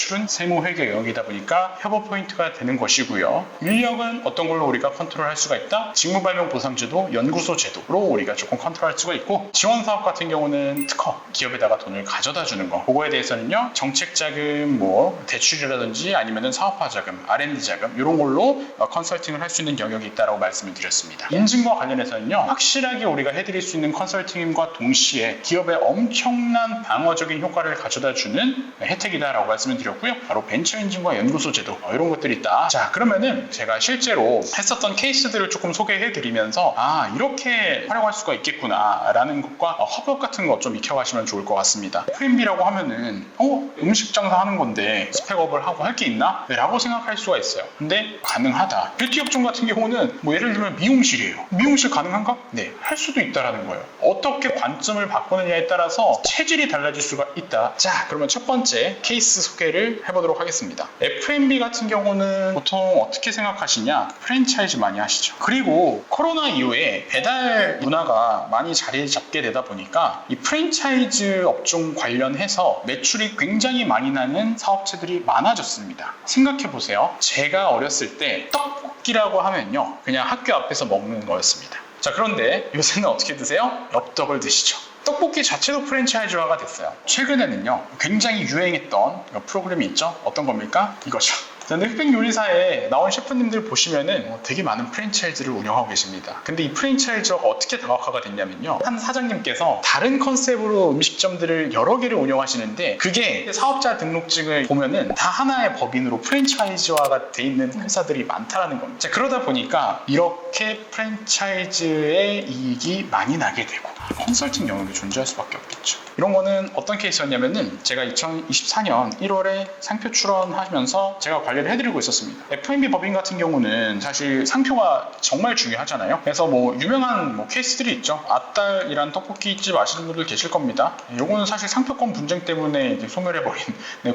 매출은 세무회계 영역이다 보니까 협업 포인트가 되는 것이고요. 인력은 어떤 걸로 우리가 컨트롤할 수가 있다? 직무발명 보상제도, 연구소 제도로 우리가 조금 컨트롤할 수가 있고, 지원사업 같은 경우는 특허, 기업에다가 돈을 가져다 주는 거, 그거에 대해서는요 정책 자금, 대출이라든지 아니면은 사업화 자금, R&D 자금 이런 걸로 컨설팅을 할 수 있는 영역이 있다라고 말씀을 드렸습니다. 인증과 관련해서는요 확실하게 우리가 해드릴 수 있는 컨설팅과 동시에 기업에 엄청난 방어적인 효과를 가져다 주는 혜택이다라고 말씀을 드렸고요. 바로 벤처 인증과 연구소 제도 이런 것들이 있다. 자, 그러면은 제가 실제로 했었던 케이스들을 조금 소개해 드리면서 이렇게 활용할 수가 있겠구나 라는 것과 협업 같은 거 좀 익혀가시면 좋을 것 같습니다. F&B라고 하면은 음식 장사하는 건데 스펙업을 하고 할 게 있나? 라고 생각할 수가 있어요. 근데 가능하다. 뷰티 업종 같은 경우는 예를 들면 미용실이에요. 미용실 가능한가? 네, 할 수도 있다라는 거예요. 어떻게 관점을 바꾸느냐에 따라서 체질이 달라질 수가 있다. 자, 그러면 첫 번째 케이스 소개를 해보도록 하겠습니다. F&B 같은 경우는 보통 어떻게 생각하시냐? 프랜차이즈 많이 하시죠. 그리고 코로나 이후에 배달 문화가 많이 자리 잡게 되다 보니까 이 프랜차이즈 업종 관련해서 매출이 굉장히 많이 나는 사업체들이 많아졌습니다. 생각해 보세요. 제가 어렸을 때 떡볶이라고 하면요 그냥 학교 앞에서 먹는 거였습니다. 자, 그런데 요새는 어떻게 드세요? 엽떡을 드시죠. 떡볶이 자체도 프랜차이즈화가 됐어요. 최근에는요 굉장히 유행했던 프로그램이 있죠. 어떤 겁니까? 이거죠. 흑백 요리사에 나온 셰프님들 보시면은 되게 많은 프랜차이즈를 운영하고 계십니다. 근데 이 프랜차이즈가 어떻게 다각화가 됐냐면요, 한 사장님께서 다른 컨셉으로 음식점들을 여러 개를 운영하시는데 그게 사업자 등록증을 보면은 다 하나의 법인으로 프랜차이즈화가 돼 있는 회사들이 많다라는 겁니다. 자, 그러다 보니까 이렇게 프랜차이즈의 이익이 많이 나게 되고 컨설팅 영역이 존재할 수밖에 없겠죠. 이런 거는 어떤 케이스였냐면은 제가 2024년 1월에 상표 출원하면서 제가 관리를 해드리고 있었습니다. F&B 법인 같은 경우는 사실 상표가 정말 중요하잖아요. 그래서 유명한 케이스들이 있죠. 아딸이란 떡볶이집 아시는 분들 계실 겁니다. 요거는 사실 상표권 분쟁 때문에 이제 소멸해버린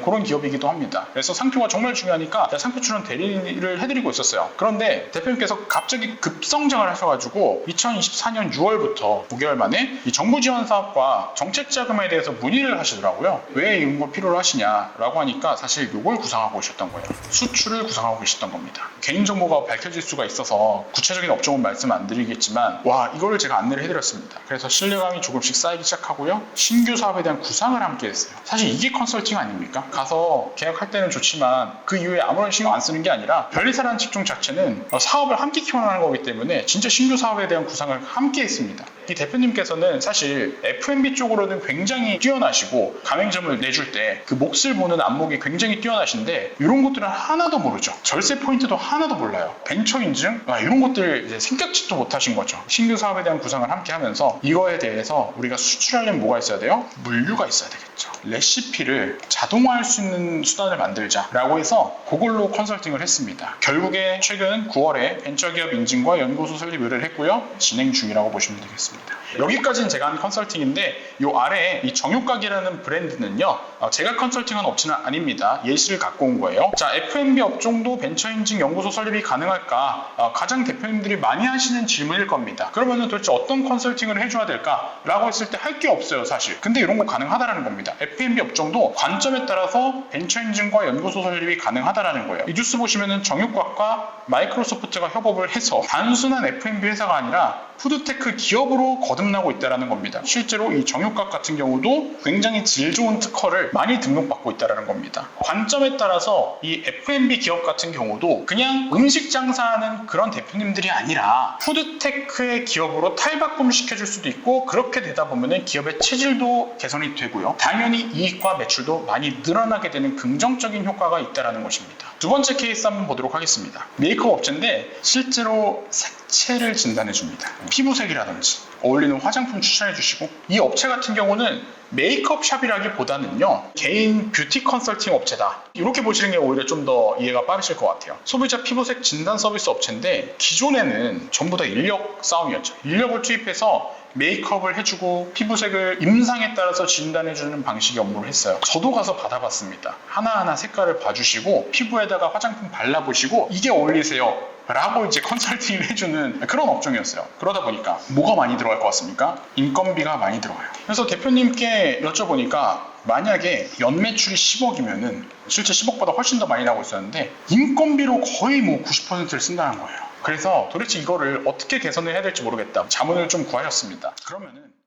그런 기업이기도 합니다. 그래서 상표가 정말 중요하니까 상표 출원 대리를 해드리고 있었어요. 그런데 대표님께서 갑자기 급성장을 하셔가지고 2024년 6월부터 9개월 만에 이 정부 지원 사업과 정책 자금에 대해서 문의를 하시더라고요. 왜 이런 걸 필요로 하시냐라고 하니까 사실 이걸 구상하고 계셨던 거예요. 수출을 구상하고 계셨던 겁니다. 개인정보가 밝혀질 수가 있어서 구체적인 업종은 말씀 안 드리겠지만 이거를 제가 안내를 해드렸습니다. 그래서 신뢰감이 조금씩 쌓이기 시작하고요. 신규 사업에 대한 구상을 함께 했어요. 사실 이게 컨설팅 아닙니까? 가서 계약할 때는 좋지만 그 이후에 아무런 신경 안 쓰는 게 아니라 변리사라는 직종 자체는 사업을 함께 키워나가는 거기 때문에 진짜 신규 사업에 대한 구상을 함께 했습니다. 이 대표님께서는 사실 F&B 쪽으로는 굉장히 뛰어나시고 가맹점을 내줄 때 그 몫을 보는 안목이 굉장히 뛰어나신데 이런 것들은 하나도 모르죠. 절세 포인트도 하나도 몰라요. 벤처 인증? 이런 것들 이제 생각지도 못하신 거죠. 신규 사업에 대한 구상을 함께 하면서 이거에 대해서 우리가 수출하려면 뭐가 있어야 돼요? 물류가 있어야 되겠죠. 레시피를 자동화할 수 있는 수단을 만들자라고 해서 그걸로 컨설팅을 했습니다. 결국에 최근 9월에 벤처기업 인증과 연구소 설립 의뢰를 했고요. 진행 중이라고 보시면 되겠습니다. 여기까지는 제가 한 컨설팅인데 이 아래에 이 정육각이라는 브랜드는요 제가 컨설팅한 업체는 아닙니다. 예시를 갖고 온 거예요. 자, F&B 업종도 벤처인증 연구소 설립이 가능할까? 가장 대표님들이 많이 하시는 질문일 겁니다. 그러면 도대체 어떤 컨설팅을 해줘야 될까? 라고 했을 때 할 게 없어요, 사실. 근데 이런 거 가능하다라는 겁니다. F&B 업종도 관점에 따라서 벤처인증과 연구소 설립이 가능하다라는 거예요. 이 뉴스 보시면은 정육각과 마이크로소프트가 협업을 해서 단순한 F&B 회사가 아니라 푸드테크 기업으로 거듭나고 있다는 겁니다. 실제로 이 정육각 같은 경우도 굉장히 질 좋은 특허를 많이 등록받고 있다는 겁니다. 관점에 따라서 이 F&B 기업 같은 경우도 그냥 음식 장사하는 그런 대표님들이 아니라 푸드테크의 기업으로 탈바꿈 시켜줄 수도 있고, 그렇게 되다 보면 기업의 체질도 개선이 되고요. 당연히 이익과 매출도 많이 늘어나게 되는 긍정적인 효과가 있다는 것입니다. 두 번째 케이스 한번 보도록 하겠습니다. 메이크업 업체인데 실제로 색채를 진단해 줍니다. 피부색이라든지 어울리는 화장품 추천해 주시고, 이 업체 같은 경우는 메이크업 샵이라기보다는요 개인 뷰티 컨설팅 업체다, 이렇게 보시는 게 오히려 좀 더 이해가 빠르실 것 같아요. 소비자 피부색 진단 서비스 업체인데 기존에는 전부 다 인력 싸움이었죠. 인력을 투입해서 메이크업을 해주고 피부색을 임상에 따라서 진단해주는 방식의 업무를 했어요. 저도 가서 받아봤습니다. 하나하나 색깔을 봐주시고 피부에다가 화장품 발라보시고 이게 어울리세요 라고 이제 컨설팅을 해주는 그런 업종이었어요. 그러다 보니까 뭐가 많이 들어갈 것 같습니까? 인건비가 많이 들어가요. 그래서 대표님께 여쭤보니까 만약에 연매출이 10억이면은 실제 10억보다 훨씬 더 많이 나오고 있었는데 인건비로 거의 뭐 90%를 쓴다는 거예요. 그래서 도대체 이거를 어떻게 개선을 해야 될지 모르겠다. 자문을 좀 구하셨습니다. 그러면은